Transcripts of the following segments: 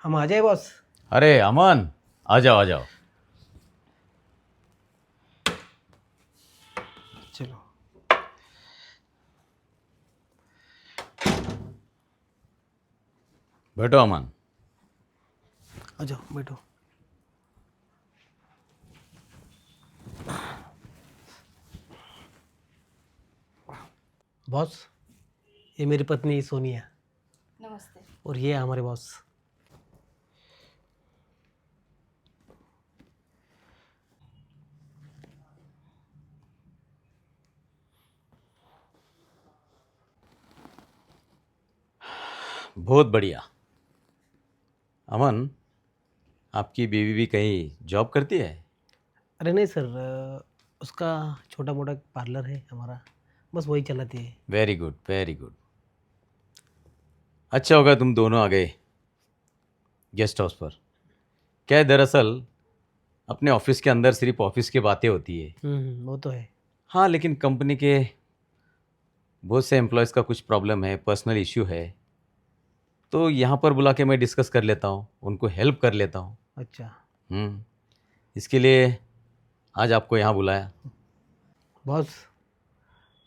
हम आ जाए बॉस। अरे अमन, आ जाओ आ जाओ। चलो। बैठो अमन। आ जाओ बैठो। बॉस, ये मेरी पत्नी सोनिया नमस्ते। और ये हमारे बॉस। बहुत बढ़िया। अमन, आपकी बीवी भी कहीं जॉब करती है? अरे नहीं सर, उसका छोटा मोटा पार्लर है हमारा, बस वही चलाती है। Very good very good. अच्छा होगा तुम दोनों आ गए गेस्ट हाउस पर। क्या है दरअसल, अपने ऑफिस के अंदर सिर्फ ऑफिस की बातें होती है। वो तो है। हाँ, लेकिन कंपनी के बहुत से एम्प्लॉयज़ का कुछ प्रॉब्लम है, पर्सनल इश्यू है, तो यहाँ पर बुला के मैं डिस्कस कर लेता हूँ, उनको हेल्प कर लेता हूँ। अच्छा। हम्म, इसके लिए आज आपको यहाँ बुलाया। बॉस,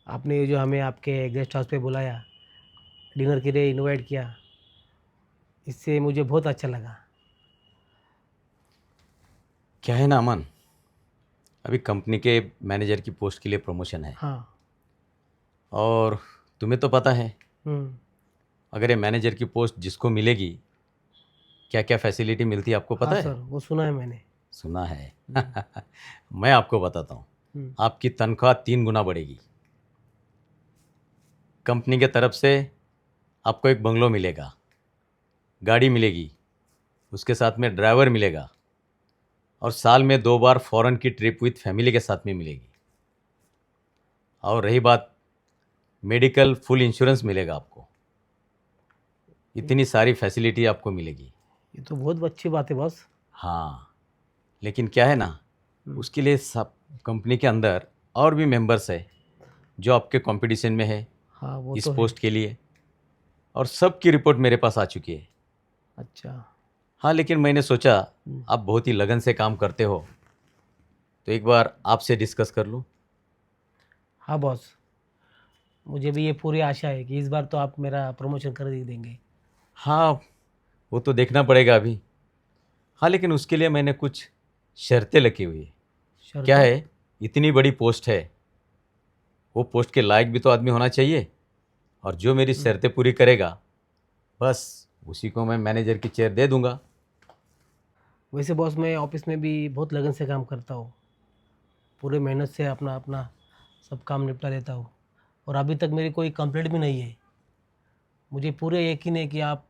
आपने ये जो हमें आपके गेस्ट हाउस पे बुलाया, डिनर के लिए इनवाइट किया, इससे मुझे बहुत अच्छा लगा। क्या है ना अमन, अभी कंपनी के मैनेजर की पोस्ट के लिए प्रमोशन है। हाँ। और तुम्हें तो पता है, हम्म। अगर ये मैनेजर की पोस्ट जिसको मिलेगी, क्या क्या फैसिलिटी मिलती है आपको हाँ पता है? सर, वो सुना है मैंने। सुना है। हम्म। मैं आपको बताता हूँ। हम्म। आपकी तनख्वाह 3 गुना बढ़ेगी। कंपनी के तरफ से आपको एक बंगलो मिलेगा, गाड़ी मिलेगी, उसके साथ में ड्राइवर मिलेगा, और साल में 2 बार फॉरेन की ट्रिप विथ फैमिली के साथ में मिलेगी। और रही बात, मेडिकल फुल इंश्योरेंस मिलेगा आपको। इतनी सारी फैसिलिटी आपको मिलेगी। ये तो बहुत अच्छी बात है बॉस। हाँ, लेकिन क्या है ना, हम्म। उसके लिए सब कंपनी के अंदर और भी मेंबर्स है जो आपके कंपटीशन में है हाँ वो इस तो है। पोस्ट के लिए, और सबकी रिपोर्ट मेरे पास आ चुकी है। अच्छा। हाँ, लेकिन मैंने सोचा हम्म। आप बहुत ही लगन से काम करते हो, तो एक बार आपसे डिस्कस कर लूँ। हाँ बॉस, मुझे भी ये पूरी आशा है कि इस बार तो आप मेरा प्रमोशन कर ही देंगे। हाँ, वो तो देखना पड़ेगा अभी। हाँ, लेकिन उसके लिए मैंने कुछ शर्तें लगी हुई है। क्या शर्तें? है, इतनी बड़ी पोस्ट है, वो पोस्ट के लायक भी तो आदमी होना चाहिए, और जो मेरी हम्म। शर्तें पूरी करेगा, बस उसी को मैं मैनेजर की चेयर दे दूंगा। वैसे बॉस, मैं ऑफिस में भी बहुत लगन से काम करता हूँ, पूरे मेहनत से अपना अपना सब काम निपटा लेता हूँ, और अभी तक मेरी कोई कंप्लेंट भी नहीं है। मुझे पूरे यकीन है कि आप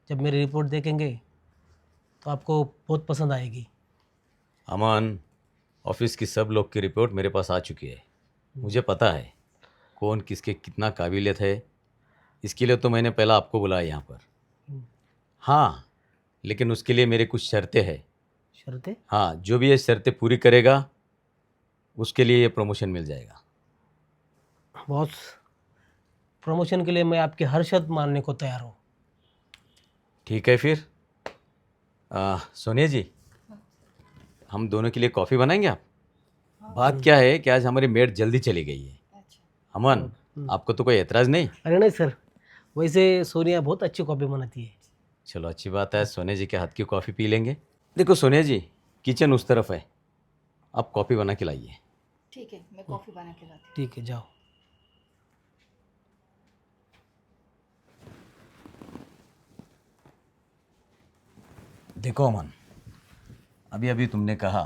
जब मेरी रिपोर्ट देखेंगे तो आपको बहुत पसंद आएगी। अमन, ऑफिस की सब लोग की रिपोर्ट मेरे पास आ चुकी है। मुझे पता है कौन किसके कितना काबिलियत है। इसके लिए तो मैंने पहला आपको बुलाया यहाँ पर। हाँ, लेकिन उसके लिए मेरे कुछ शर्तें हैं। शर्तें? हाँ, जो भी ये शर्तें पूरी करेगा उसके लिए ये प्रमोशन मिल जाएगा। बॉस, प्रमोशन के लिए मैं आपकी हर शर्त मानने को तैयार हूँ। ठीक है फिर। सोनिया जी, हम दोनों के लिए कॉफ़ी बनाएंगे आप? बात क्या है कि आज हमारी मेड जल्दी चली गई है। अच्छा। अमन, आपको तो कोई एतराज़ नहीं? अरे नहीं सर, वैसे सोनिया बहुत अच्छी कॉफ़ी बनाती है। चलो अच्छी बात है, सोनिया जी के हाथ की कॉफ़ी पी लेंगे। देखो सोनिया जी, किचन उस तरफ है, आप कॉफ़ी बना के लाइए। ठीक है, मैं कॉफ़ी बना के लाती ठीक है, जाओ। देखो अमन, अभी अभी तुमने कहा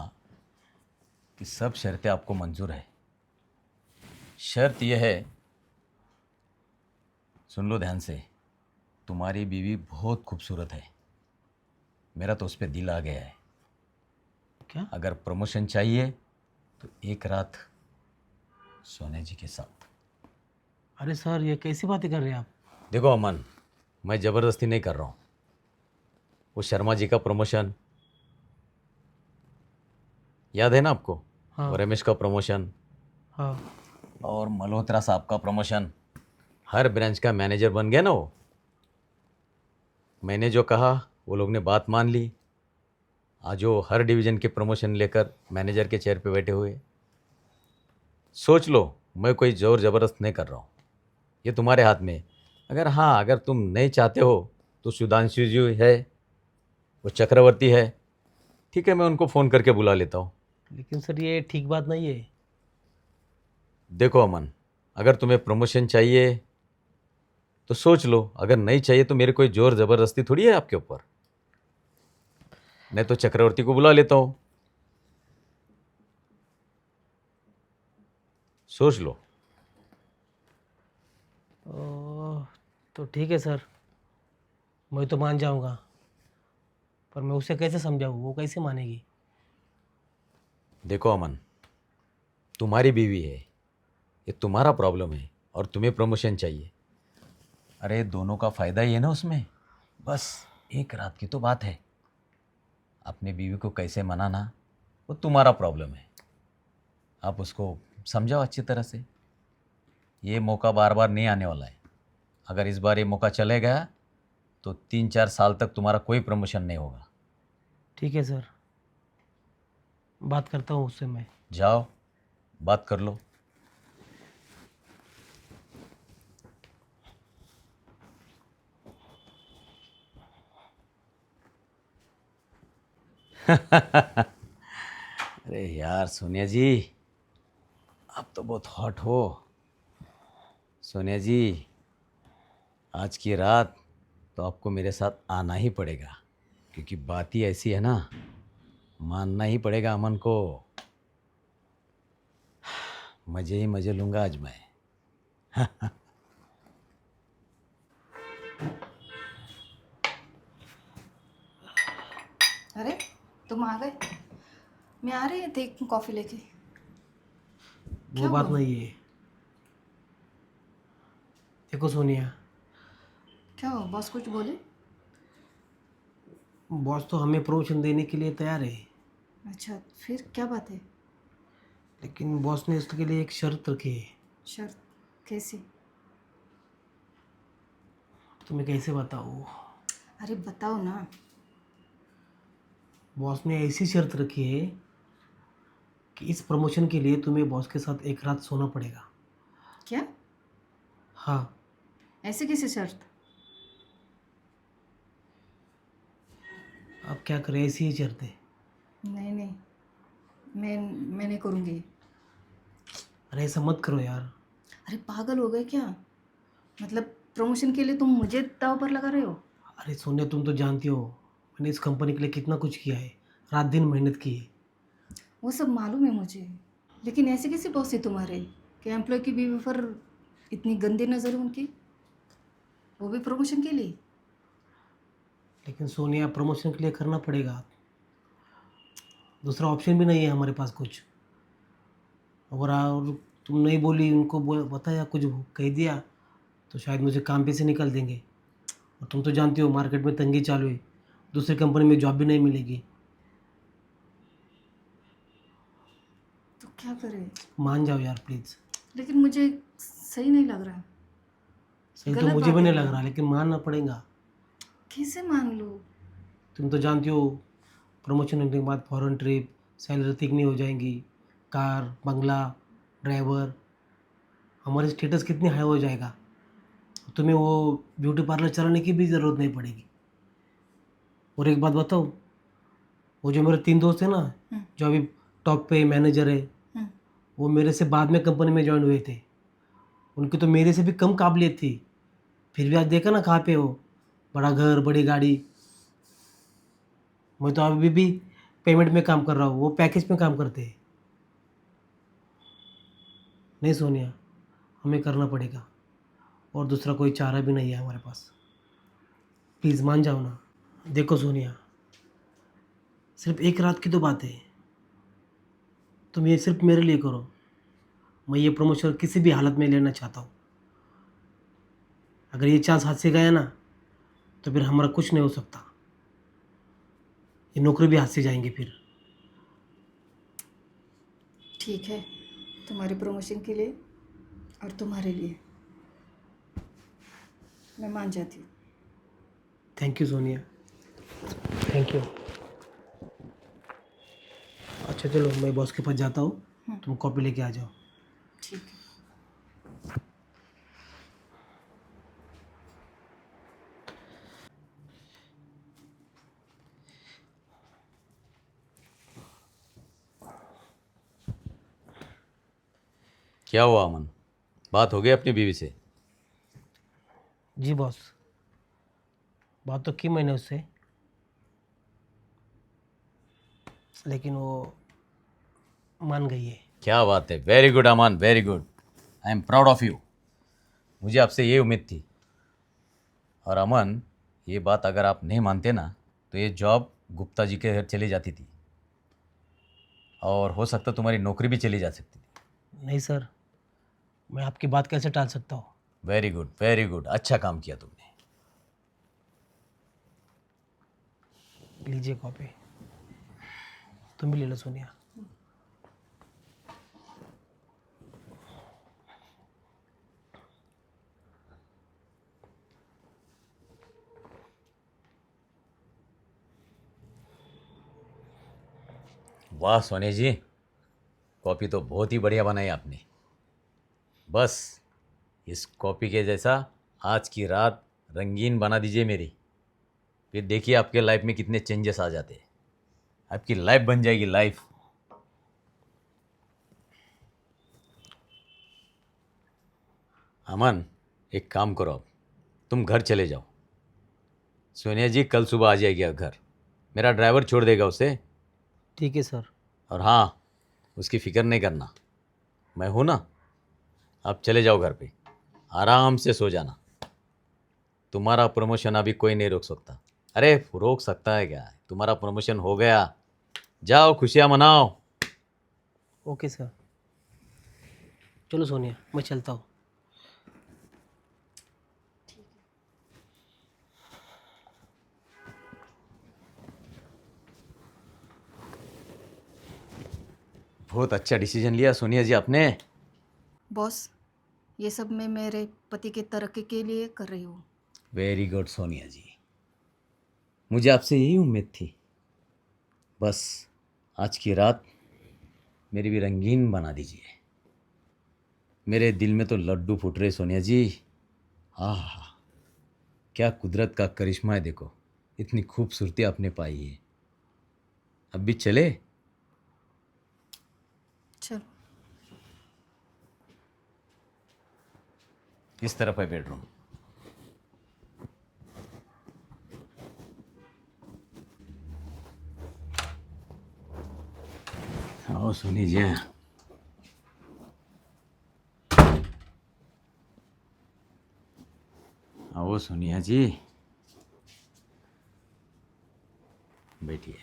कि सब शर्तें आपको मंजूर है। शर्त यह है, सुन लो ध्यान से, तुम्हारी बीवी बहुत खूबसूरत है, मेरा तो उस पर दिल आ गया है। क्या? अगर प्रमोशन चाहिए तो एक रात सोनिया जी के साथ। अरे सर, ये कैसी बातें कर रहे हैं आप? देखो अमन, मैं ज़बरदस्ती नहीं कर रहा हूँ। वो शर्मा जी का प्रमोशन याद है ना आपको? और हाँ। रमेश का प्रमोशन, हाँ। और मल्होत्रा साहब का प्रमोशन, हर ब्रांच का मैनेजर बन गया ना वो। मैंने जो कहा वो लोग ने बात मान ली। आज वो हर डिवीज़न के प्रमोशन लेकर मैनेजर के चेयर पे बैठे हुए। सोच लो, मैं कोई ज़ोर ज़बरदस्त नहीं कर रहा हूँ, ये तुम्हारे हाथ में है। अगर हाँ, अगर तुम नहीं चाहते हो तो सुधांशु जी है, वो चक्रवर्ती है, ठीक है, मैं उनको फ़ोन करके बुला लेता हूँ। लेकिन सर ये ठीक बात नहीं है। देखो अमन, अगर तुम्हें प्रमोशन चाहिए तो सोच लो, अगर नहीं चाहिए तो मेरे कोई जोर ज़बरदस्ती थोड़ी है आपके ऊपर। नहीं तो चक्रवर्ती को बुला लेता हूँ, सोच लो। तो ठीक है सर, मैं तो मान जाऊंगा, पर मैं उसे कैसे समझाऊँ, वो कैसे मानेगी? देखो अमन, तुम्हारी बीवी है, ये तुम्हारा प्रॉब्लम है और तुम्हें प्रमोशन चाहिए। अरे दोनों का फ़ायदा ही है ना उसमें। बस एक रात की तो बात है, अपनी बीवी को कैसे मनाना वो तुम्हारा प्रॉब्लम है। आप उसको समझाओ अच्छी तरह से। ये मौका बार बार नहीं आने वाला है। अगर इस बार ये मौका चले गया तो 3-4 साल तक तुम्हारा कोई प्रमोशन नहीं होगा। ठीक है सर, बात करता हूँ उससे मैं। जाओ, बात कर लो। अरे यार सोनिया जी, आप तो बहुत हॉट हो। सोनिया जी, आज की रात तो आपको मेरे साथ आना ही पड़ेगा, क्योंकि बात ही ऐसी है ना, मानना ही पड़ेगा अमन को। मज़े ही मज़े लूँगा आज मैं। अरे तुम आ गए। मैं आ रही थी कॉफ़ी लेके। वो क्या बात हुआ? नहीं है। देखो सोनिया, क्या हुआ, बॉस कुछ बोले? बॉस तो हमें प्रमोशन देने के लिए तैयार है, अच्छा, फिर क्या बात है? लेकिन बॉस ने इसके लिए एक शर्त रखी है। शर्त? कैसी? तुम्हें कैसे बताऊँ? अरे बताओ ना। बॉस ने ऐसी शर्त रखी है कि इस प्रमोशन के लिए तुम्हें बॉस के साथ एक रात सोना पड़ेगा। क्या? हाँ। ऐसे कैसे शर्त? अब क्या करें, ऐसी ही शर्त है। नहीं नहीं, मैं नहीं करूँगी। अरे ऐसा मत करो यार। अरे पागल हो गए क्या? मतलब प्रमोशन के लिए तुम मुझे दाव पर लगा रहे हो? अरे सोनिया, तुम तो जानती हो मैंने इस कंपनी के लिए कितना कुछ किया है, रात दिन मेहनत की है। वो सब मालूम है मुझे, लेकिन ऐसे कैसे बॉस है तुम्हारे कि एम्प्लॉय की बीवी पर इतनी गंदी नज़र है उनकी, वो भी प्रमोशन के लिए? लेकिन सोनिया, प्रमोशन के लिए करना पड़ेगा, दूसरा ऑप्शन भी नहीं है हमारे पास कुछ। और तुम नहीं बोली, उनको बताया, कुछ कह दिया तो शायद मुझे काम पे से निकाल देंगे। और तुम तो जानती हो मार्केट में तंगी चालू है, दूसरी कंपनी में जॉब भी नहीं मिलेगी। तो क्या करें? मान जाओ यार प्लीज़। लेकिन मुझे सही नहीं लग रहा। सही तो गलत मुझे भी बात है नहीं ना? लग रहा, लेकिन मानना पड़ेगा। कैसे मान लूँ? तुम तो जानती हो प्रमोशन होने के बाद फॉरेन ट्रिप, सैलरी तिगनी हो जाएंगी, कार, बंगला, ड्राइवर, हमारी स्टेटस कितनी हाई हो जाएगा। तुम्हें वो ब्यूटी पार्लर चलाने की भी ज़रूरत नहीं पड़ेगी। और एक बात बताओ, वो जो मेरे 3 दोस्त हैं ना, हम्म, जो अभी टॉप पे मैनेजर है, हम्म। वो मेरे से बाद में कंपनी में ज्वाइन हुए थे। उनकी तो मेरे से भी कम काबिलियत थी, फिर भी आज देखा ना कहाँ पे हो, बड़ा घर, बड़ी गाड़ी। मैं तो अभी भी पेमेंट में काम कर रहा हूँ, वो पैकेज में काम करते हैं। नहीं सोनिया, हमें करना पड़ेगा, और दूसरा कोई चारा भी नहीं है हमारे पास। प्लीज़ मान जाओ ना। देखो सोनिया, सिर्फ एक रात की तो बात है, तुम ये सिर्फ मेरे लिए करो। मैं ये प्रमोशन किसी भी हालत में लेना चाहता हूँ। अगर ये चांस हाथ से गया ना, तो फिर हमारा कुछ नहीं हो सकता, ये नौकरी भी हाथ से जाएंगे फिर। ठीक है, तुम्हारे प्रमोशन के लिए और तुम्हारे लिए मैं मान जाती हूँ। Thank you Sonia. Thank you. अच्छा चलो, मैं बॉस के पास जाता हूँ, तुम कॉपी लेके आ जाओ। ठीक है। क्या हुआ अमन, बात हो गई अपनी बीवी से? जी बॉस, बात तो की मैंने उससे, लेकिन वो मान गई है। क्या बात है, very good Aman, very good. I am proud of you. मुझे आपसे ये उम्मीद थी। और अमन, ये बात अगर आप नहीं मानते ना, तो ये जॉब गुप्ता जी के घर चली जाती थी, और हो सकता तुम्हारी नौकरी भी चली जा सकती थी। नहीं सर, मैं आपकी बात कैसे टाल सकता हूँ। वेरी गुड, वेरी गुड, अच्छा काम किया तुमने। लीजिए कॉपी, तुम भी ले लो सोनिया। वाह सोनी जी, कॉपी तो बहुत ही बढ़िया बनाई आपने। बस इस कॉपी के जैसा आज की रात रंगीन बना दीजिए मेरी, फिर देखिए आपके लाइफ में कितने चेंजेस आ जाते हैं। आपकी लाइफ बन जाएगी लाइफ। अमन, एक काम करो, अब तुम घर चले जाओ। सोनिया जी कल सुबह आ जाएगी घर, मेरा ड्राइवर छोड़ देगा उसे। ठीक है सर। और हाँ, उसकी फिक्र नहीं करना, मैं हूं ना। आप चले जाओ घर पे, आराम से सो जाना। तुम्हारा प्रमोशन अभी कोई नहीं रोक सकता। अरे रोक सकता है क्या, तुम्हारा प्रमोशन हो गया। जाओ खुशियां मनाओ। Okay sir. चलो सोनिया, मैं चलता हूँ। बहुत अच्छा डिसीजन लिया सोनिया जी आपने। बॉस, ये सब मैं मेरे पति की तरक्की के लिए कर रही हूँ। वेरी गुड सोनिया जी, मुझे आपसे यही उम्मीद थी। बस आज की रात मेरी भी रंगीन बना दीजिए। मेरे दिल में तो लड्डू फूट रहे सोनिया जी। आह, क्या कुदरत का करिश्मा है, देखो इतनी खूबसूरती आपने पाई है। अब भी चले? चलो। इस तरफ है बेडरूम। आओ सोनी जी। आओ सोनिया जी, बैठिए।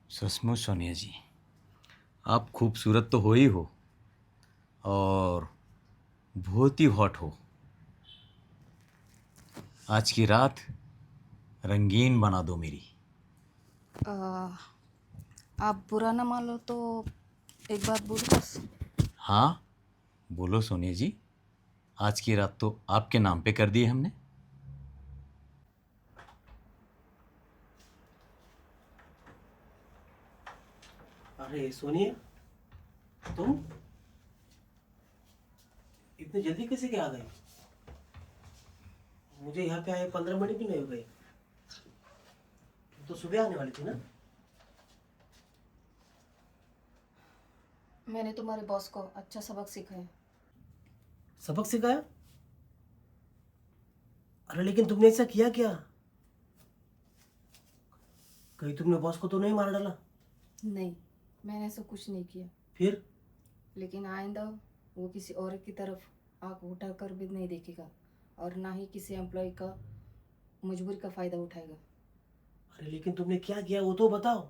सचमुच सोनिया जी, आप खूबसूरत तो हो ही हो, और बहुत ही हॉट हो। आज की रात रंगीन बना दो मेरी। आ, आप बुरा ना मान लो तो एक बात बोलो बस। हाँ बोलो सोनिया जी, आज की रात तो आपके नाम पे कर दी हमने। अरे सोनिया, तुम इतनी जल्दी कैसे क्या आ गई? मुझे यहाँ पे आए 15 मिनट भी नहीं हो गए। तुम तो सुबह आने वाली थी ना। मैंने तुम्हारे बॉस को अच्छा सबक सिखाया। सबक सिखाया? अरे लेकिन तुमने ऐसा किया क्या? कहीं तुमने बॉस को तो नहीं मार डाला? नहीं, मैंने ऐसा कुछ नहीं किया। फिर? लेकिन आइंदा वो किसी और की तरफ आंख उठाकर भी नहीं देखेगा, और ना ही किसी एम्प्लॉय का मजबूरी का फ़ायदा उठाएगा। अरे लेकिन तुमने क्या किया वो तो बताओ।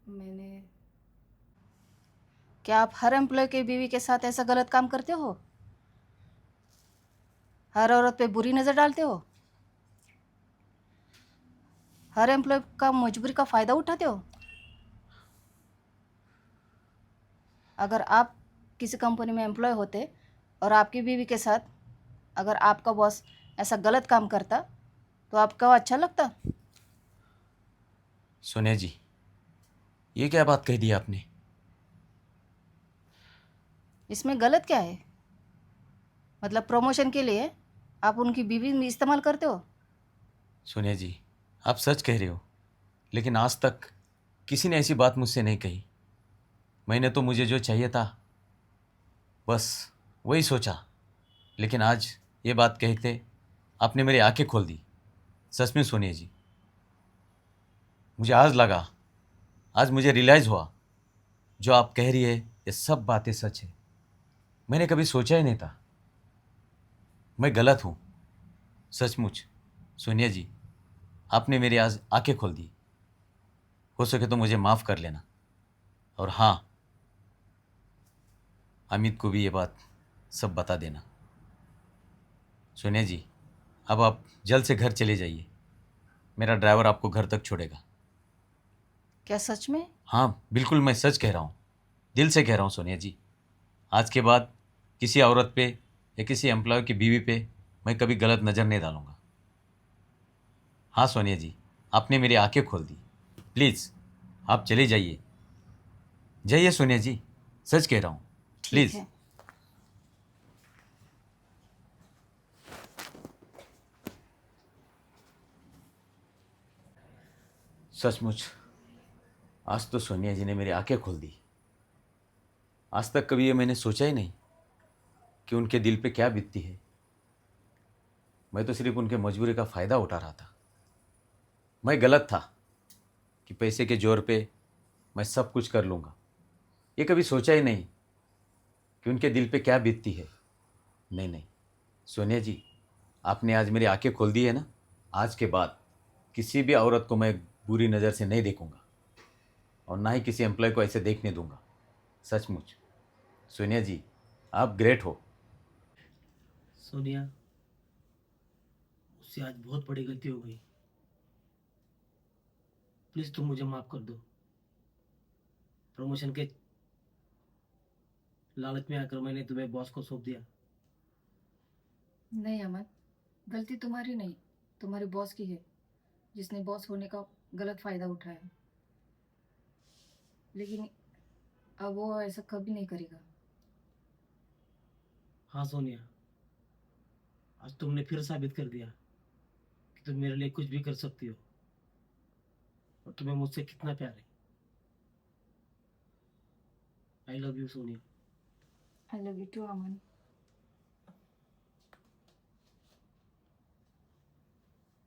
मैंने क्या आप हर एम्प्लॉय के बीवी के साथ ऐसा गलत काम करते हो? हर औरत पे बुरी नज़र डालते हो? हर एम्प्लॉय का मजबूरी का फ़ायदा उठाते हो। अगर आप किसी कंपनी में एम्प्लॉय होते और आपकी बीवी के साथ अगर आपका बॉस ऐसा गलत काम करता तो आपको अच्छा लगता? सोनिया जी, ये क्या बात कह दी आपने? इसमें गलत क्या है? मतलब प्रमोशन के लिए आप उनकी बीवी में इस्तेमाल करते हो? सोनिया जी, आप सच कह रहे हो, लेकिन आज तक किसी ने ऐसी बात मुझसे नहीं कही। मैंने तो मुझे जो चाहिए था बस वही सोचा, लेकिन आज ये बात कहते आपने मेरी आंखें खोल दी। सच में सोनिया जी, मुझे आज लगा, आज मुझे रियलाइज़ हुआ, जो आप कह रही है ये सब बातें सच है। मैंने कभी सोचा ही नहीं था, मैं गलत हूँ। सचमुच सोनिया जी, आपने मेरी आज आंखें खोल दी। हो सके तो मुझे माफ़ कर लेना। और हाँ, अमित को भी ये बात सब बता देना। सोनिया जी, अब आप जल्द से घर चले जाइए। मेरा ड्राइवर आपको घर तक छोड़ेगा। क्या सच में? हाँ बिल्कुल, मैं सच कह रहा हूँ, दिल से कह रहा हूँ सोनिया जी। आज के बाद किसी औरत पे या किसी एम्प्लॉय की बीवी पे मैं कभी गलत नज़र नहीं डालूंगा। हाँ सोनिया जी, आपने मेरी आंखें खोल दी। प्लीज़ आप चले जाइए। जाइए सोनिया जी, सच कह रहा हूँ, ठीक प्लीज़। है। सचमुच आज तो सोनिया जी ने मेरी आंखें खोल दी। आज तक कभी ये मैंने सोचा ही नहीं कि उनके दिल पे क्या बीतती है। मैं तो सिर्फ उनके मजबूरी का फ़ायदा उठा रहा था। मैं गलत था कि पैसे के जोर पे मैं सब कुछ कर लूँगा। ये कभी सोचा ही नहीं कि उनके दिल पे क्या बीतती है। नहीं नहीं सोनिया जी, आपने आज मेरी आंखें खोल दी है ना। आज के बाद किसी भी औरत को मैं बुरी नज़र से नहीं देखूंगा और ना ही किसी एम्प्लॉय को ऐसे देखने दूंगा। सचमुच सोनिया जी, आप ग्रेट हो। सोनिया, उससे आज बहुत बड़ी गलती हो गई। प्लीज़ तुम मुझे माफ़ कर दो। प्रमोशन के लालच में आकर मैंने तुम्हें बॉस को सौंप दिया। नहीं अमन, गलती तुम्हारी नहीं, तुम्हारे बॉस की है, जिसने बॉस होने का गलत फ़ायदा उठाया। लेकिन अब वो ऐसा कभी नहीं करेगा। हाँ सोनिया, आज तुमने फिर साबित कर दिया कि तुम मेरे लिए कुछ भी कर सकती हो और तुम्हें मुझसे कितना प्यार है। I love you Sonia. I love you too Aman.